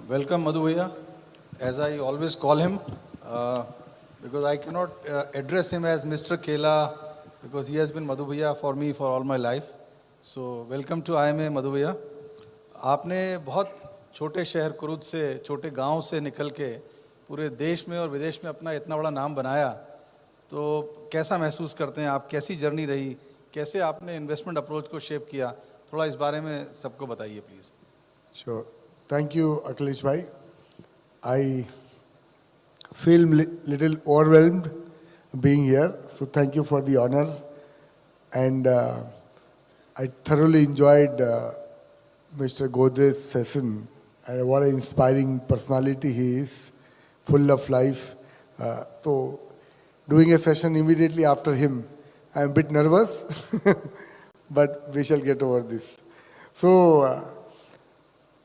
Welcome, Madhu Bhaiya, as I always call him, because I cannot address him as Mr. Kela, because he has been Madhu Bhaiya for me for all my life. So, welcome to IMA, Madhu Bhaiya. आपने बहुत छोटे शहर कुरुद से, छोटे गांव से निकल के पूरे देश में और विदेश में अपना इतना बड़ा नाम बनाया, तो कैसा महसूस करते हैं आप? कैसी जर्नी रही? कैसे आपने इन्वेस्टमेंट अप्रोच को शेप किया? थोड़ा इस बारे में सबको बताइए please. Sure. Thank you, Akhilesh bhai. I feel little overwhelmed being here. So thank you for the honor. And I thoroughly enjoyed Mr. Godre's session. And what an inspiring personality he is, full of life. So doing a session immediately after him, I'm a bit nervous, but we shall get over this. So,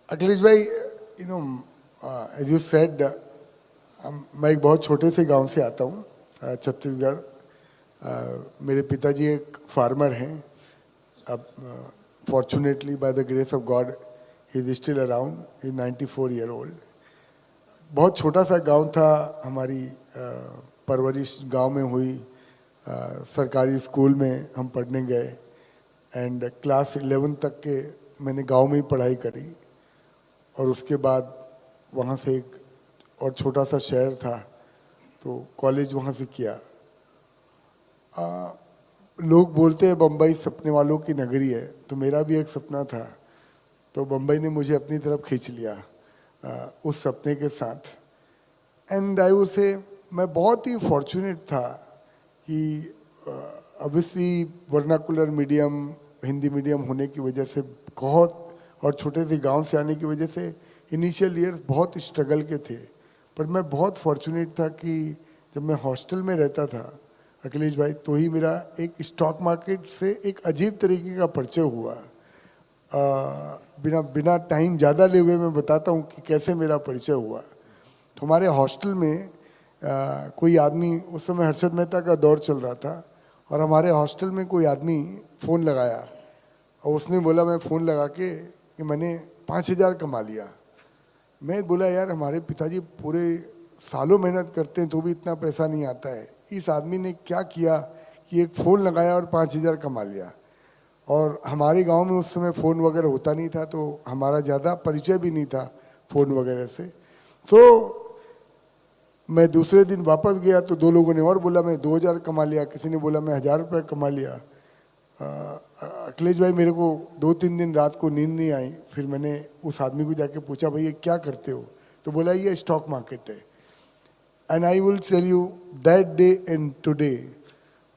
Akhilesh भाई, as you said, मैं एक बहुत छोटे से गांव से आता हूँ, छत्तीसगढ़. मेरे पिताजी एक फार्मर हैं. अब fortunately by the grace of God he is still around. He is 94-year-old. बहुत छोटा सा गांव था. हमारी परवरिश गांव में हुई. सरकारी स्कूल में हम पढ़ने गए एंड क्लास 11 तक के मैंने गांव में ही पढ़ाई करी. और उसके बाद वहाँ से एक और छोटा सा शहर था, तो कॉलेज वहाँ से किया. लोग बोलते हैं बम्बई सपने वालों की नगरी है, तो मेरा भी एक सपना था. तो बम्बई ने मुझे अपनी तरफ खींच लिया उस सपने के साथ. एंड आई वुड से मैं बहुत ही फॉर्चुनेट था कि obviously vernacular medium, Hindi medium होने की वजह से बहुत, और छोटे से गांव से आने की वजह से इनिशियल ईयर्स बहुत स्ट्रगल के थे. पर मैं बहुत फॉर्चुनेट था कि जब मैं हॉस्टल में रहता था अखिलेश भाई, तो ही मेरा एक स्टॉक मार्केट से एक अजीब तरीके का परिचय हुआ. बिना टाइम ज़्यादा ले हुए मैं बताता हूँ कि कैसे मेरा परिचय हुआ. तो हमारे हॉस्टल में कोई आदमी, उस समय हर्षद मेहता का दौर चल रहा था, और हमारे हॉस्टल में कोई आदमी फ़ोन लगाया और उसने बोला, मैं फ़ोन लगा के कि मैंने 5,000 कमा लिया. मैं बोला यार हमारे पिताजी पूरे सालों मेहनत करते हैं तो भी इतना पैसा नहीं आता है. इस आदमी ने क्या किया कि एक फ़ोन लगाया और 5,000 कमा लिया. और हमारे गांव में उस समय फ़ोन वगैरह होता नहीं था, तो हमारा ज़्यादा परिचय भी नहीं था फ़ोन वगैरह से. तो मैं दूसरे दिन वापस गया तो दो लोगों ने और बोला मैं 2,000 कमा लिया, किसी ने बोला मैं 1,000 रुपये कमा लिया. अखिलेश भाई मेरे को 2-3 दिन रात को नींद नहीं आई. फिर मैंने उस आदमी को जाके पूछा, भाई ये क्या करते हो? तो बोला ये स्टॉक मार्केट है. And I will tell you that day and today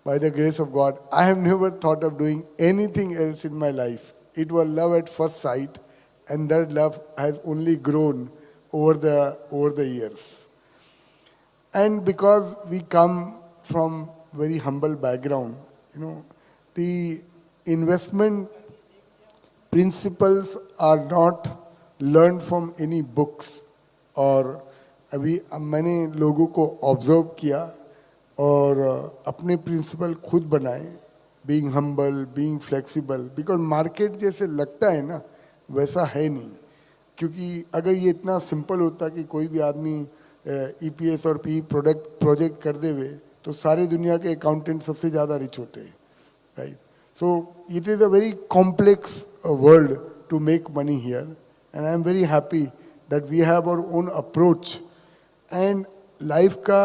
by the grace of God I have never thought of doing anything else in my life. It was love at first sight and that love has only grown over the years. And because we come from very humble background, the investment principles are not learned from any books. और अभी मैंने लोगों को observe किया और अपने principal खुद बनाए. Being humble, being flexible, because market जैसे लगता है ना वैसा है नहीं. क्योंकि अगर ये इतना सिंपल होता कि कोई भी आदमी EPS और PE प्रोजेक्ट कर देवे तो सारी दुनिया के अकाउंटेंट सबसे ज़्यादा रिच होते हैं. Right. So it is a very complex world to make money here, and I am very happy that we have our own approach. And life का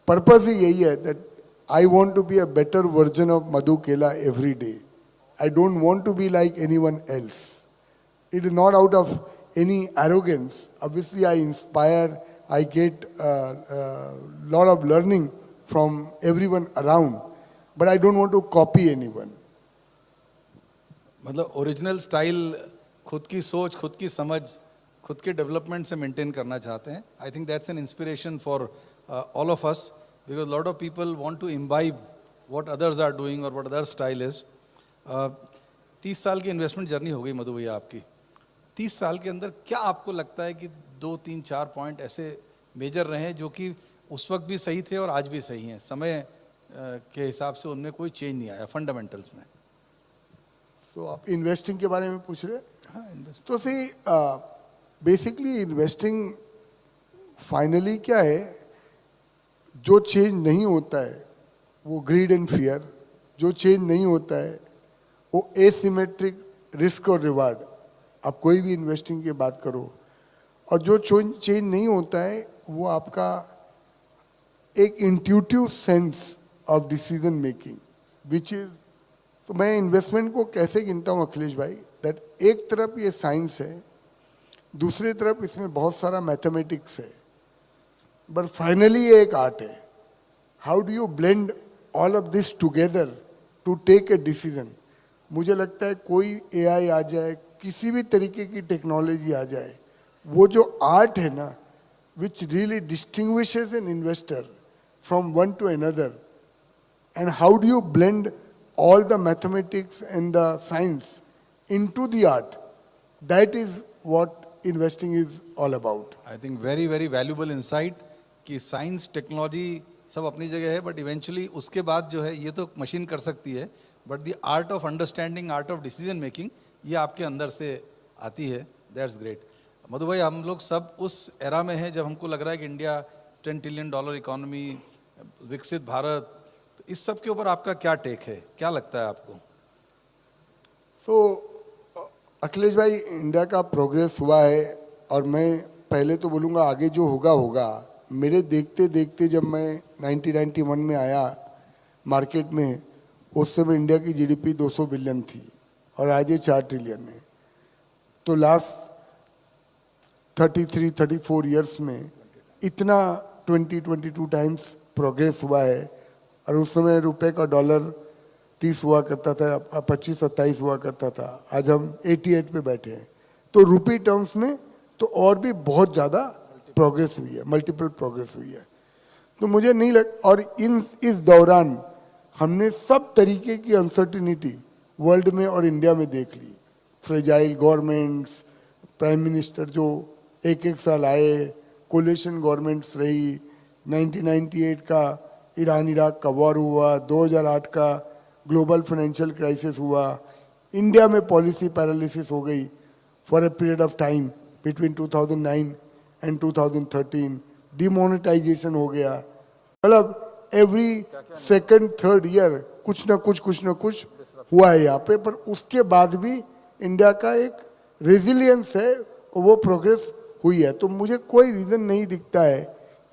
purpose ही यही है that I want to be a better version of Madhu Kela every day. I don't want to be like anyone else. It is not out of any arrogance. Obviously, I inspire. I get lot of learning from everyone around. But I don't want to copy anyone. मतलब original style, खुद की सोच, खुद की समझ, खुद के development से मेंटेन करना चाहते हैं. I think that's an inspiration for all of us, because lot of people want to imbibe what others are doing और व्हाट अदर स्टाइल इज. 30 साल की इन्वेस्टमेंट जर्नी हो गई मधु भैया आपकी. 30 साल के अंदर क्या आपको लगता है कि 2-3-4 पॉइंट ऐसे मेजर रहे हैं जो कि उस वक्त भी सही थे और आज भी सही हैं, समय के हिसाब से उनमें कोई चेंज नहीं आया फंडामेंटल्स में? So आप इन्वेस्टिंग के बारे में पूछ रहे हैं? हाँ, इन्वेस्ट. तो सी बेसिकली इन्वेस्टिंग फाइनली क्या है, जो चेंज नहीं होता है वो ग्रीड एंड फियर, जो चेंज नहीं होता है वो एसिमेट्रिक रिस्क और रिवार्ड, आप कोई भी इन्वेस्टिंग की बात करो, और जो चेंज नहीं होता है वो आपका एक intuitive sense of decision making which is. तो मैं इन्वेस्टमेंट को कैसे गिनता हूँ अखिलेश भाई, दैट एक तरफ ये साइंस है, दूसरी तरफ इसमें बहुत सारा मैथमेटिक्स है, बट फाइनली ये एक आर्ट है। How do you blend all of this together to take a decision. मुझे लगता है कोई एआई आ जाए, किसी भी तरीके की टेक्नोलॉजी आ जाए, वो जो आर्ट है ना which really distinguishes an investor from one two another, and how do you blend all the mathematics and the science into the art, that is what investing is all about. I think very very valuable insight कि science technology सब अपनी जगह है, but eventually उसके बाद जो है ये तो मशीन कर सकती है, but the art of understanding, art of decision making, ये आपके अंदर से आती है। That's great. मधु भाई, हम लोग सब उस एरा में हैं जब हमको लग रहा है कि इंडिया $10 ट्रिलियन इकोनॉमी, विकसित भारत, तो इस सब के ऊपर आपका क्या टेक है, क्या लगता है आपको? So अखिलेश भाई, इंडिया का प्रोग्रेस हुआ है, और मैं पहले तो बोलूँगा आगे जो होगा होगा। मेरे देखते देखते जब मैं 1991 में आया मार्केट में, उस समय इंडिया की जीडीपी 200 बिलियन थी और आज ये 4 ट्रिलियन है। तो लास्ट 33-34 ईयर्स में इतना 20-22 टाइम्स प्रोग्रेस हुआ है। और उस समय रुपए का डॉलर 30 हुआ करता था, 25-27 हुआ करता था, आज हम 88 पे बैठे हैं। तो रुपी टर्म्स में तो और भी बहुत ज़्यादा प्रोग्रेस हुई है, मल्टीपल प्रोग्रेस हुई है। तो मुझे नहीं लग, और इस दौरान हमने सब तरीके की अनसर्टिनिटी वर्ल्ड में और इंडिया में देख ली। फ्रेजाइल गवर्नमेंट्स, प्राइम मिनिस्टर जो एक साल आए, कोलिशन गवर्नमेंट्स रही, 1998 का ईरान इराक का वॉर हुआ, 2008 का ग्लोबल फाइनेंशियल क्राइसिस हुआ, इंडिया में पॉलिसी पैरालिसिस हो गई for a period of time between 2009 and 2013, demonetisation हो गया। मतलब एवरी सेकंड थर्ड ईयर कुछ ना कुछ हुआ है यहाँ पे, पर उसके बाद भी इंडिया का एक रेजिलियंस है, वो प्रोग्रेस हुई है। तो मुझे कोई रीज़न नहीं दिखता है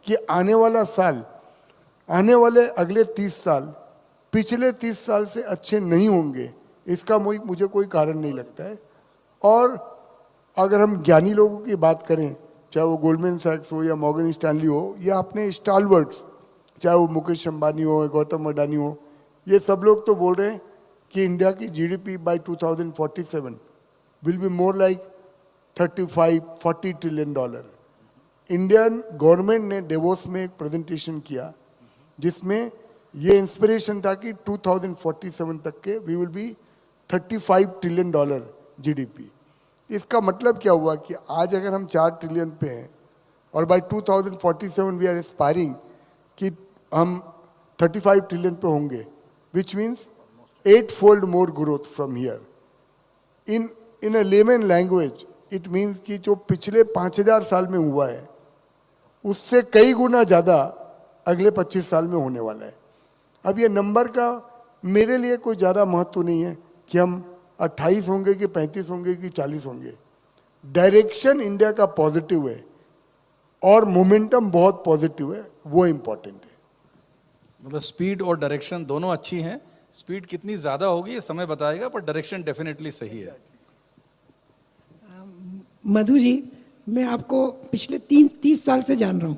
कि आने वाला साल, आने वाले अगले 30 साल पिछले 30 साल से अच्छे नहीं होंगे, इसका मुझे कोई कारण नहीं लगता है। और अगर हम ज्ञानी लोगों की बात करें, चाहे वो गोल्डमैन सैक्स हो या मॉर्गन स्टैनली हो या अपने स्टालवर्ड्स, चाहे वो मुकेश अंबानी हो, गौतम अडानी हो, ये सब लोग तो बोल रहे हैं कि इंडिया की GDP bye 2047 will be more like $35-40 trillion. Indian government ने डेवोस में एक प्रेजेंटेशन किया जिसमें ये इंस्पिरेशन था कि 2047 तक के we will be $35 trillion GDP. इसका मतलब क्या हुआ कि आज अगर हम 4 ट्रिलियन पे हैं और बाय 2047 वी आर एस्पायरिंग कि हम 35 ट्रिलियन पे होंगे, which means 8-fold more growth from here. In a layman language it means कि जो पिछले 5000 साल में हुआ है उससे कई गुना ज़्यादा अगले 25 साल में होने वाला है। अब ये नंबर का मेरे लिए कोई ज़्यादा महत्व नहीं है कि हम 28 होंगे कि 35 होंगे कि 40 होंगे। डायरेक्शन इंडिया का पॉजिटिव है और मोमेंटम बहुत पॉजिटिव है, वो इम्पोर्टेंट है। मतलब स्पीड और डायरेक्शन दोनों अच्छी हैं। स्पीड कितनी ज़्यादा होगी ये समय बताएगा, पर डायरेक्शन डेफिनेटली सही है। मधु जी, मैं आपको पिछले 30 साल से जान रहा हूँ।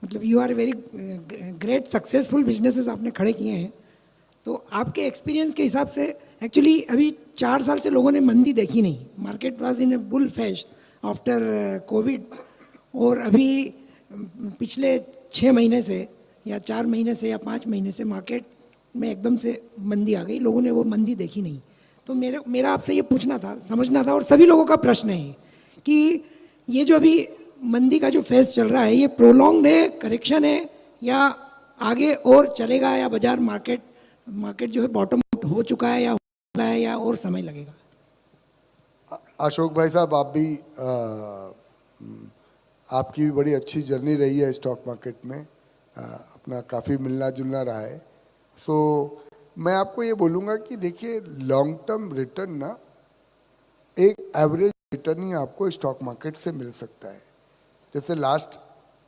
मतलब you are very great successful businesses आपने खड़े किए हैं। तो आपके एक्सपीरियंस के हिसाब से एक्चुअली अभी 4 साल से लोगों ने मंदी देखी नहीं, market was in a bull phase after Covid. और अभी पिछले 6 महीने से या 4 महीने से या 5 महीने से मार्केट में एकदम से मंदी आ गई, लोगों ने वो मंदी देखी नहीं। तो मेरा आपसे ये पूछना था, समझना था, और सभी लोगों का प्रश्न है कि ये जो अभी मंदी का जो फेज चल रहा है, ये प्रोलॉन्ग्ड है, करेक्शन है, या आगे और चलेगा, या बाजार मार्केट जो है बॉटम आउट हो चुका है या हो रहा है, या और समय लगेगा? अशोक भाई साहब, आप भी आपकी भी बड़ी अच्छी जर्नी रही है स्टॉक मार्केट में, अपना काफ़ी मिलना जुलना रहा है। सो मैं आपको ये बोलूँगा कि देखिए लॉन्ग टर्म रिटर्न ना, एक एवरेज रिटर्न ही आपको स्टॉक मार्केट से मिल सकता है। जैसे लास्ट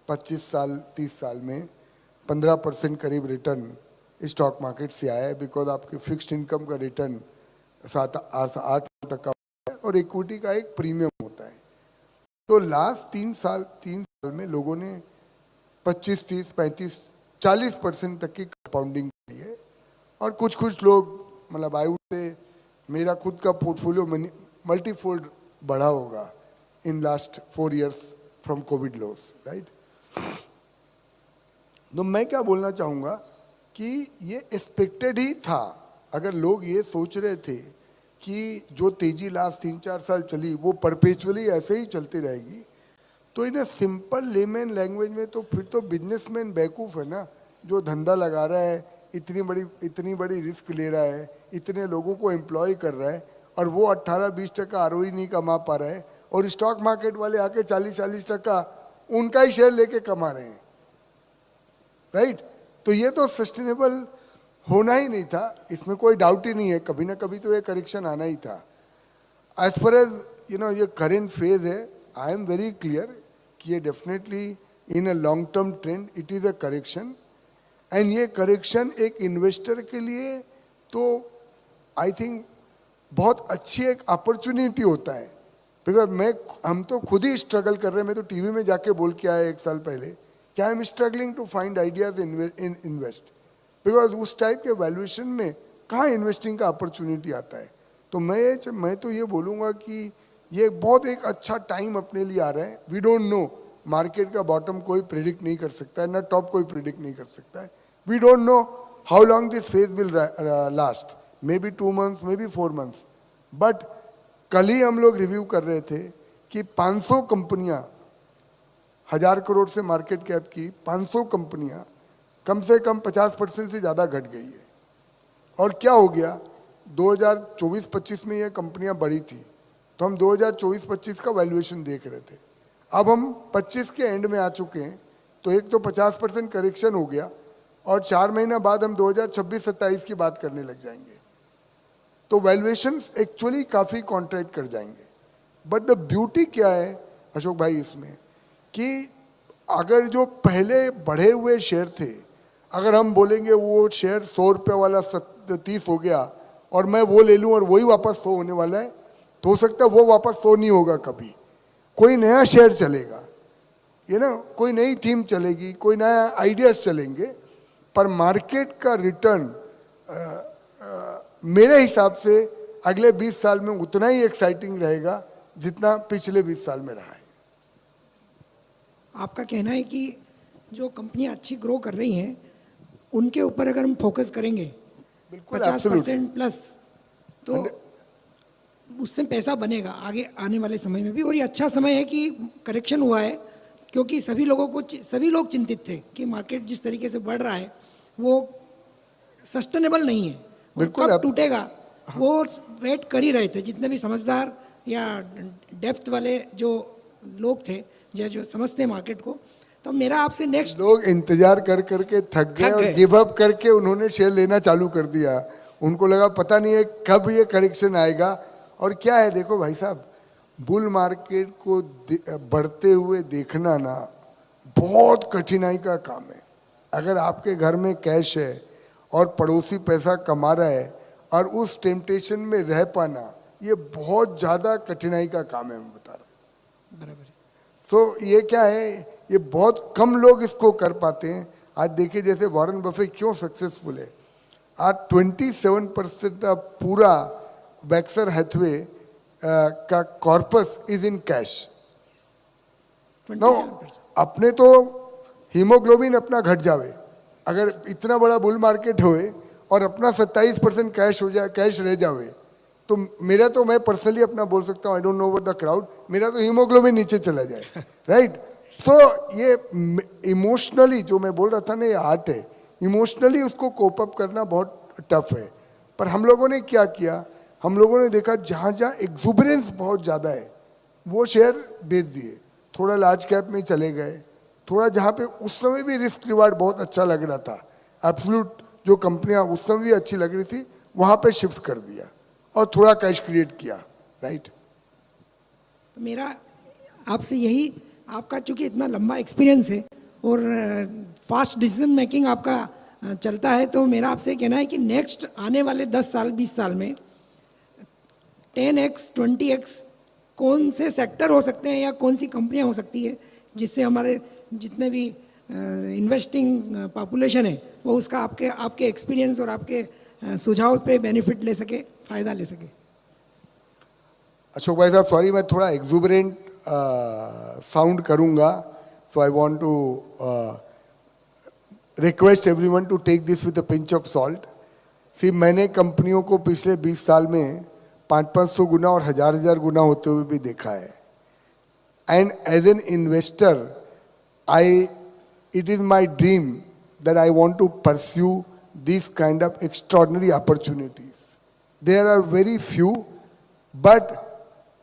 25 साल 30 साल में 15% करीब रिटर्न स्टॉक मार्केट से आया है, बिकॉज आपके फिक्स्ड इनकम का रिटर्न 7-8% है और इक्विटी का एक प्रीमियम होता है। तो लास्ट 3 साल में लोगों ने 25, 30, 35, 40% तक की कंपाउंडिंग की है। और कुछ लोग, मतलब आई वुड से मेरा खुद का पोर्टफोलियो मल्टीफोल्ड बढ़ा होगा in last 4 years from Covid loss, right. तो मैं क्या बोलना चाहूँगा कि ये एक्सपेक्टेड ही था। अगर लोग ये सोच रहे थे कि जो तेजी लास्ट 3-4 साल चली वो परपेचुअली ऐसे ही चलती रहेगी, तो इन सिंपल लेमैन लैंग्वेज में तो फिर तो बिजनेसमैन बेवकूफ़ है ना, जो धंधा लगा रहा है, इतनी बड़ी रिस्क ले रहा है, इतने लोगों को एम्प्लॉय कर रहा है और वो 18-20% ROE नहीं कमा पा रहा है, और स्टॉक मार्केट वाले आके 40-40% उनका ही शेयर लेके कमा रहे हैं, राइट। तो ये तो सस्टेनेबल होना ही नहीं था, इसमें कोई डाउट ही नहीं है, कभी ना कभी तो ये करेक्शन आना ही था। एज फार एज ये करेंट फेज है, आई एम वेरी क्लियर कि ये definitely in a long term trend it is a correction, and ये करेक्शन एक इन्वेस्टर के लिए तो आई थिंक बहुत अच्छी एक अपॉर्चुनिटी होता है। बिकॉज हम तो खुद ही स्ट्रगल कर रहे हैं, मैं तो टीवी में जाके बोल के आया 1 साल पहले कि I am struggling to find ideas in invest, because उस टाइप के वैल्यूएशन में कहाँ इन्वेस्टिंग का अपॉर्चुनिटी आता है। तो मैं तो ये बोलूँगा कि ये बहुत एक अच्छा टाइम अपने लिए आ रहा है। वी डोंट नो, मार्केट का बॉटम कोई प्रिडिक्ट नहीं कर सकता है, ना टॉप कोई प्रिडिक्ट नहीं कर सकता है। We don't know how long this phase will last, may be 2 months, may be 4 months। But कल ही हम लोग रिव्यू कर रहे थे कि 500 कंपनियां, 1000 करोड़ से मार्केट कैप की 500 कंपनियां कम से कम 50% से ज़्यादा घट गई है। और क्या हो गया, 2024-25 में ये कंपनियां बढ़ी थी, तो हम 2024-25 का वैल्यूएशन देख रहे थे। अब हम 25 के एंड में आ चुके हैं, तो एक तो 50% करेक्शन हो गया, और 4 महीना बाद हम 2026-27 की बात करने लग जाएंगे, तो वैल्यूएशंस एक्चुअली काफ़ी कॉन्ट्रैक्ट कर जाएंगे। बट द ब्यूटी क्या है अशोक भाई इसमें, कि अगर जो पहले बढ़े हुए शेयर थे, अगर हम बोलेंगे वो शेयर 100 रुपये वाला 30 हो गया और मैं वो ले लूँ और वही वापस 100 होने वाला है, तो हो सकता है वो वापस 100 नहीं होगा कभी। कोई नया शेयर चलेगा, कोई नई थीम चलेगी, कोई नया आइडियाज चलेंगे, पर मार्केट का रिटर्न मेरे हिसाब से अगले 20 साल में उतना ही एक्साइटिंग रहेगा जितना पिछले 20 साल में रहा है। आपका कहना है कि जो कंपनियां अच्छी ग्रो कर रही हैं उनके ऊपर अगर हम फोकस करेंगे बिल्कुल 50% प्लस, तो उससे पैसा बनेगा आगे आने वाले समय में भी। और ये अच्छा समय है कि करेक्शन हुआ है, क्योंकि सभी लोग चिंतित थे कि मार्केट जिस तरीके से बढ़ रहा है वो सस्टेनेबल नहीं है, बिल्कुल कब टूटेगा वो वेट कर ही रहे थे। जितने भी समझदार या डेप्थ वाले जो लोग थे, जो समझते हैं मार्केट को। तो मेरा आपसे नेक्स्ट, लोग इंतजार कर करके थक गए और गिव अप करके उन्होंने शेयर लेना चालू कर दिया। उनको लगा पता नहीं है कब ये करेक्शन आएगा। और क्या है, देखो भाई साहब, बुल मार्केट को बढ़ते हुए देखना ना बहुत कठिनाई का काम है। अगर आपके घर में कैश है और पड़ोसी पैसा कमा रहा है और उस टेम्पटेशन में रह पाना, ये बहुत ज़्यादा कठिनाई का काम है, मैं बता रहा हूँ। बराबर। सो ये क्या है, ये बहुत कम लोग इसको कर पाते हैं। आज देखिए जैसे वॉरेन बफे क्यों सक्सेसफुल है। आज 27% पूरा बैक्सर हैथवे का corpus is in cash. No, अपने तो हीमोग्लोबिन अपना घट जावे, अगर इतना बड़ा बुल मार्केट होए और अपना 27% कैश हो जाए, कैश रह जावे, तो मैं पर्सनली अपना बोल सकता हूँ, I don't know about the crowd, मेरा तो हीमोग्लोबिन नीचे चला जाए, राइट। तो ये इमोशनली जो मैं बोल रहा था ना, ये आर्ट है, इमोशनली उसको कोप अप करना बहुत टफ है। पर हम लोगों ने क्या किया, हम लोगों ने देखा जहाँ जहाँ एक्सुबरेंस बहुत ज़्यादा है वो शेयर बेच दिए, थोड़ा लार्ज कैप में चले गए, थोड़ा जहाँ पे उस समय भी रिस्क रिवार्ड बहुत अच्छा लग रहा था, एब्सोल्यूट जो कंपनियाँ उस समय भी अच्छी लग रही थी वहाँ पे शिफ्ट कर दिया और थोड़ा कैश क्रिएट किया, राइट। तो मेरा आपसे यही, आपका चूंकि इतना लंबा एक्सपीरियंस है और फास्ट डिसीजन मेकिंग आपका चलता है, तो मेरा आपसे कहना है कि नेक्स्ट आने वाले 10 साल 20 साल में 10x 20x कौन से सेक्टर हो सकते हैं या कौन सी कंपनियां हो सकती है जिससे हमारे जितने भी इन्वेस्टिंग पॉपुलेशन है वो उसका आपके एक्सपीरियंस और आपके सुझाव पे बेनिफिट ले सके, फ़ायदा ले सके। अशोक भाई साहब, सॉरी मैं थोड़ा एक्जुबरेंट साउंड करूंगा, so I want to request everyone to take this with a pinch of salt. See, मैंने कंपनियों को पिछले 20 साल में 500-500 गुना और 1000-1000 गुना होते हुए भी देखा है। And as an investor it is my dream that I want to pursue these kind of extraordinary opportunities. There are very few, but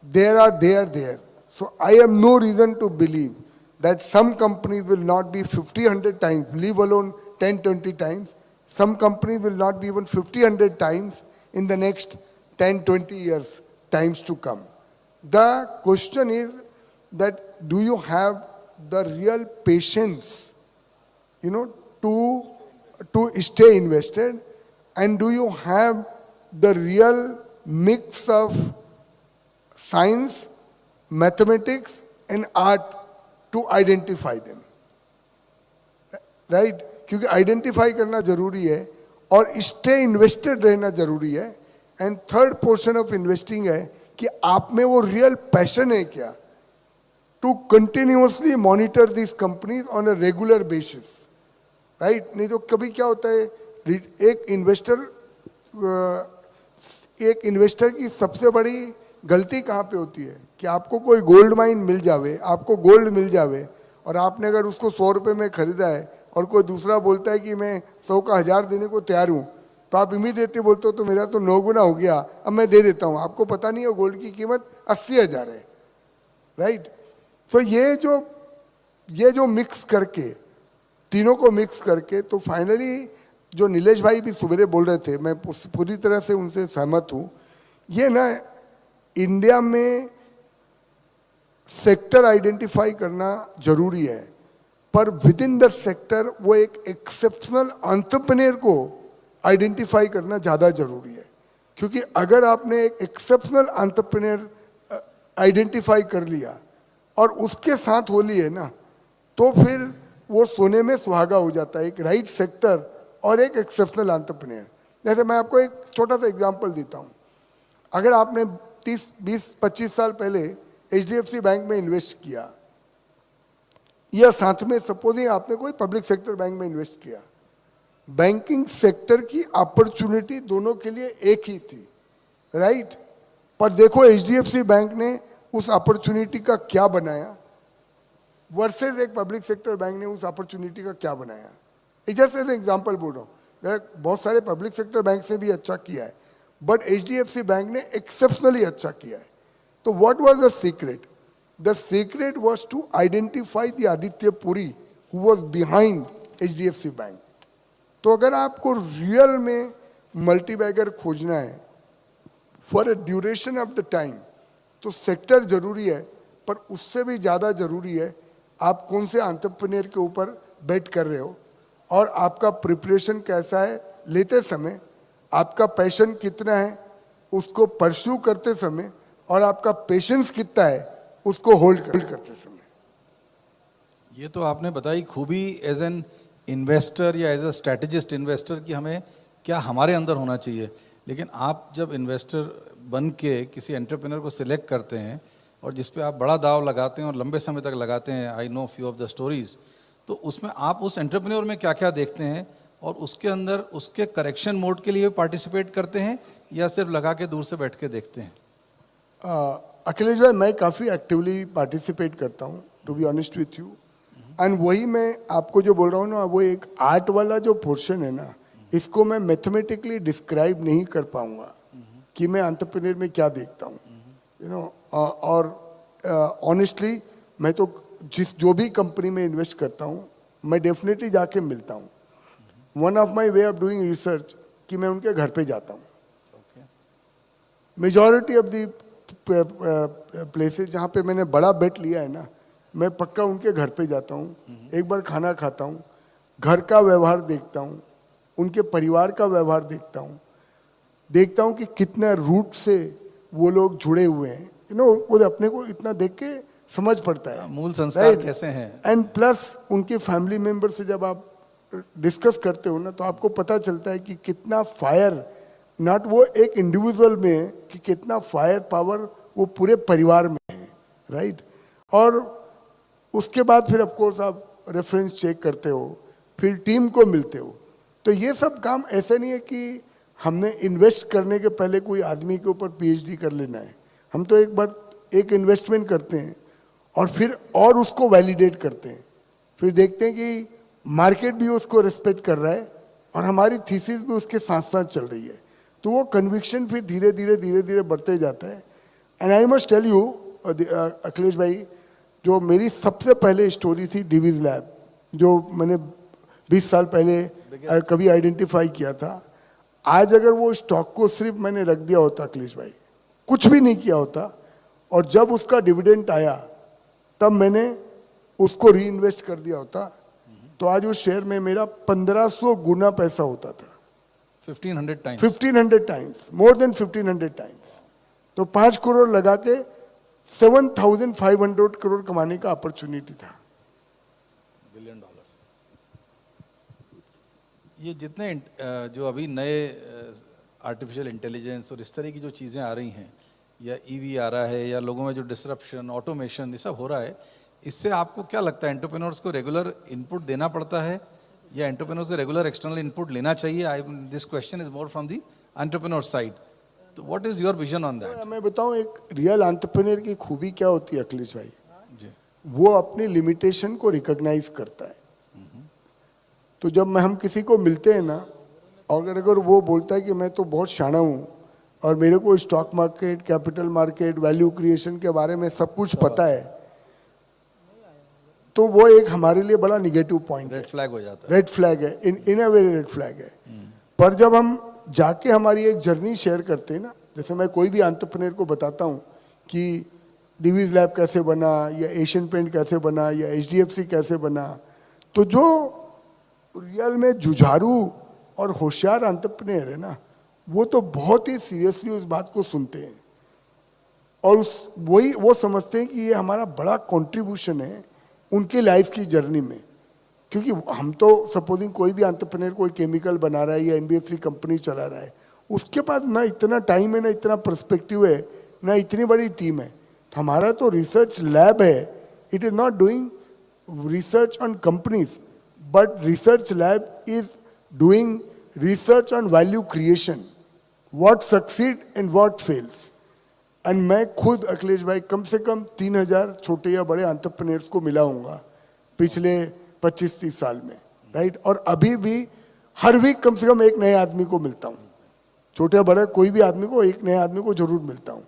there are there. So I have no reason to believe that some companies will not be 50-100 times, leave alone 10-20 times. Some companies will not be even 50-100 times in the next 10-20 years, times to come. The question is that do you have the real patience, to stay invested, and do you have the real mix of science, mathematics and art to identify them, right? क्योंकि identify करना जरूरी है और stay invested रहना जरूरी है। And third portion of investing है कि आप में वो रियल पैशन है क्या, to continuously monitor this companies on a regular basis, right. नहीं तो कभी क्या होता है, एक इन्वेस्टर की सबसे बड़ी गलती कहाँ पे होती है कि आपको कोई गोल्ड माइन मिल जावे, आपको गोल्ड मिल जावे और आपने अगर उसको 100 रुपये में खरीदा है और कोई दूसरा बोलता है कि मैं 100 का 1000 देने को तैयार हूँ, तो आप इमीडिएटली बोलते हो तो मेरा तो 9 गुना हो गया, अब मैं दे देता हूँ। आपको पता नहीं है गोल्ड की कीमत 80,000 है, राइट। तो ये जो मिक्स करके, तीनों को मिक्स करके, तो फाइनली जो नीलेश भाई भी सुबह बोल रहे थे, मैं पूरी तरह से उनसे सहमत हूँ। ये ना इंडिया में सेक्टर आइडेंटिफाई करना जरूरी है, पर विद इन द सेक्टर वो एक एक्सेप्शनल एंटरप्रेन्योर को आइडेंटिफाई करना ज़्यादा जरूरी है। क्योंकि अगर आपने एक एक्सेप्शनल एंटरप्रेन्योर आइडेंटिफाई कर लिया और उसके साथ हो लिए ना, तो फिर वो सोने में सुहागा हो जाता है, एक राइट सेक्टर और एक एक्सेप्शनल एंटरप्रेन्योर। जैसे मैं आपको एक छोटा सा एग्जांपल देता हूँ। अगर आपने 30-20-25 साल पहले HDFC बैंक में इन्वेस्ट किया, या साथ में सपोजिंग आपने कोई पब्लिक सेक्टर बैंक में इन्वेस्ट किया, बैंकिंग सेक्टर की अपॉर्चुनिटी दोनों के लिए एक ही थी, राइट। पर देखो HDFC बैंक ने उस अपॉर्चुनिटी का क्या बनाया वर्सेस एक पब्लिक सेक्टर बैंक ने उस अपॉर्चुनिटी का क्या बनाया। जैसे एग्जांपल बोल रहा हूँ, बहुत सारे पब्लिक सेक्टर बैंक से भी अच्छा किया है, बट HDFC बैंक ने एक्सेप्शनली अच्छा किया है। तो what was the secret? The secret was to identify the Aditya Puri who was behind HDFC bank. तो अगर आपको रियल में मल्टीबैगर खोजना है for a duration of the time, तो सेक्टर जरूरी है, पर उससे भी ज़्यादा जरूरी है आप कौन से एंटरप्रेन्योर के ऊपर बेट कर रहे हो और आपका प्रिपरेशन कैसा है लेते समय, आपका पैशन कितना है उसको परस्यू करते समय, और आपका पेशेंस कितना है उसको होल्ड करते समय। ये तो आपने बताई खूबी एज एन इन्वेस्टर या एज अ स्ट्रैटेजिस्ट इन्वेस्टर कि हमें क्या हमारे अंदर होना चाहिए। लेकिन आप जब इन्वेस्टर बन के किसी एंटरप्रेन्योर को सिलेक्ट करते हैं और जिस पे आप बड़ा दाव लगाते हैं और लंबे समय तक लगाते हैं, I know few of the stories, तो उसमें आप उस एंटरप्रेन्योर में क्या क्या देखते हैं और उसके अंदर उसके करेक्शन मोड के लिए पार्टिसिपेट करते हैं या सिर्फ लगा के दूर से बैठ के देखते हैं? अखिलेश भाई, मैं काफ़ी एक्टिवली पार्टिसिपेट करता हूँ, to be honest with you. And वही मैं आपको जो बोल रहा हूँ ना, वो एक आर्ट वाला जो पोर्शन है ना, इसको मैं मैथमेटिकली डिस्क्राइब नहीं कर पाऊँगा कि मैं एंटरप्रेन्योर में क्या देखता हूँ, और ऑनेस्टली मैं तो जो भी कंपनी में इन्वेस्ट करता हूँ मैं डेफिनेटली जाके मिलता हूँ. One of my way of doing research कि मैं उनके घर पे जाता हूँ. मेजॉरिटी ऑफ दी प्लेसेस जहाँ पे मैंने बड़ा बेट लिया है ना, मैं पक्का उनके घर पे जाता हूँ, एक बार खाना खाता हूँ, घर का व्यवहार देखता हूँ, उनके परिवार का व्यवहार देखता हूँ कि कितने रूट से वो लोग जुड़े हुए हैं. वो अपने को इतना देख के समझ पड़ता है मूल संस्कार कैसे हैं. एंड प्लस उनके फैमिली मेंबर से जब आप डिस्कस करते हो ना तो आपको पता चलता है कि कितना फायर, नॉट वो एक इंडिविजुअल में है, कि कितना फायर पावर वो पूरे परिवार में है. राइट. और उसके बाद फिर ऑफ कोर्स आप रेफरेंस चेक करते हो, फिर टीम को मिलते हो. तो ये सब काम ऐसे नहीं है कि हमने इन्वेस्ट करने के पहले कोई आदमी के ऊपर पीएचडी कर लेना है. हम तो एक बार एक इन्वेस्टमेंट करते हैं और फिर और उसको वैलिडेट करते हैं, फिर देखते हैं कि मार्केट भी उसको रिस्पेक्ट कर रहा है और हमारी थीसिस भी उसके साथ साथ चल रही है. तो वो कन्विक्शन फिर धीरे धीरे बढ़ते जाता है. And I must tell you Akhilesh भाई, जो मेरी सबसे पहले स्टोरी थी डिवीज लैब, जो मैंने 20 साल पहले कभी आइडेंटिफाई किया था, आज अगर वो स्टॉक को सिर्फ मैंने रख दिया होता अखिलेश भाई, कुछ भी नहीं किया होता, और जब उसका डिविडेंड आया तब मैंने उसको री इन्वेस्ट कर दिया होता, तो आज उस शेयर में मेरा 1500 गुना पैसा होता था. 1500 times. 1500 times, more than 1500 times. तो 5 करोड़ लगा के 7,500 करोड़ कमाने का अपॉर्चुनिटी था. $1 billion. ये जितने जो अभी नए आर्टिफिशियल इंटेलिजेंस और इस तरह की जो चीज़ें आ रही हैं, या ईवी आ रहा है, या लोगों में जो डिसरप्शन, ऑटोमेशन, ये सब हो रहा है, इससे आपको क्या लगता है एंटरप्रेन्योर्स को रेगुलर इनपुट देना पड़ता है या एंटरप्रेन्योर्स को रेगुलर एक्सटर्नल इनपुट लेना चाहिए? This question is more from the entrepreneur side. तो what is your vision on that? मैं बताऊं एक रियल एंटरप्रेन्योर की खूबी क्या होती है अखिलेश भाई, जी. वो अपनी लिमिटेशन को रिकॉग्नाइज करता है. तो जब हम किसी को मिलते हैं ना, अगर वो बोलता है कि मैं तो बहुत शाना हूँ और मेरे को stock market, capital market, value creation के बारे में सब कुछ पता है, तो वो एक हमारे लिए बड़ा निगेटिव पॉइंट है. रेड फ्लैग हो जाता है. रेड फ्लैग है, इन अ वेरी रेड फ्लैग है. पर जब हम जाके हमारी एक जर्नी शेयर करते हैं ना, जैसे मैं कोई भी एंटरप्रेन्योर को बताता हूँ कि डिवीज लैब कैसे बना, या एशियन पेंट कैसे बना, या HDFC कैसे बना, तो जो रियल में जुझारू और होशियार एंटरप्रेन्योर है ना, वो तो बहुत ही सीरियसली उस बात को सुनते हैं और वो समझते हैं कि ये हमारा बड़ा कंट्रीब्यूशन है उनके लाइफ की जर्नी में. क्योंकि हम तो सपोजिंग कोई भी एंटरप्रेन्योर कोई केमिकल बना रहा है या NBFC कंपनी चला रहा है, उसके पास ना इतना टाइम है, ना इतना पर्सपेक्टिव है, ना इतनी बड़ी टीम है. हमारा तो रिसर्च लैब है. It is not doing research on companies, but research lab is doing research on value creation, what succeed and what fails. And मैं खुद अखिलेश भाई कम से कम 3000 छोटे या बड़े एंटरप्रेन्योर्स को मिला हूँगा पिछले 25-30 साल में. राइट. और अभी भी हर वीक कम से कम एक नए आदमी को मिलता हूँ. छोटे या बड़े कोई भी आदमी को, एक नए आदमी को जरूर मिलता हूँ.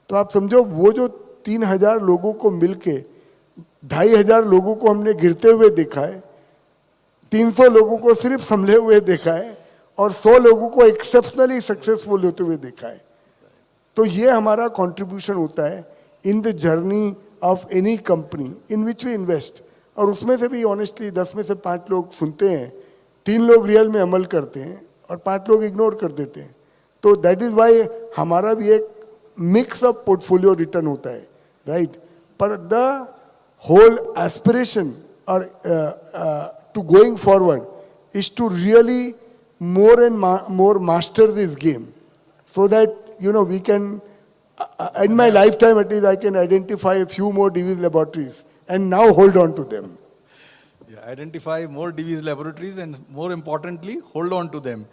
तो आप समझो वो जो 3000 लोगों को मिल के 2500 लोगों को हमने गिरते हुए देखा है, 300 लोगों को सिर्फ संभले हुए देखा है, और 100 लोगों को एक्सेप्शनली सक्सेसफुल होते हुए देखा है. तो ये हमारा कंट्रीब्यूशन होता है in the journey of any company in which we invest. और उसमें से भी ऑनेस्टली 10 में से 5 लोग सुनते हैं, 3 लोग रियल में अमल करते हैं और 5 लोग इग्नोर कर देते हैं. तो दैट इज वाई हमारा भी एक मिक्स ऑफ पोर्टफोलियो रिटर्न होता है. राइट. पर द होल एस्पिरेशन और to going forward is to really more and more master this game, so that we can in my lifetime at least I can identify a few more Divi's laboratories and now hold on to them. Identify more Divi's laboratories and more importantly hold on to them.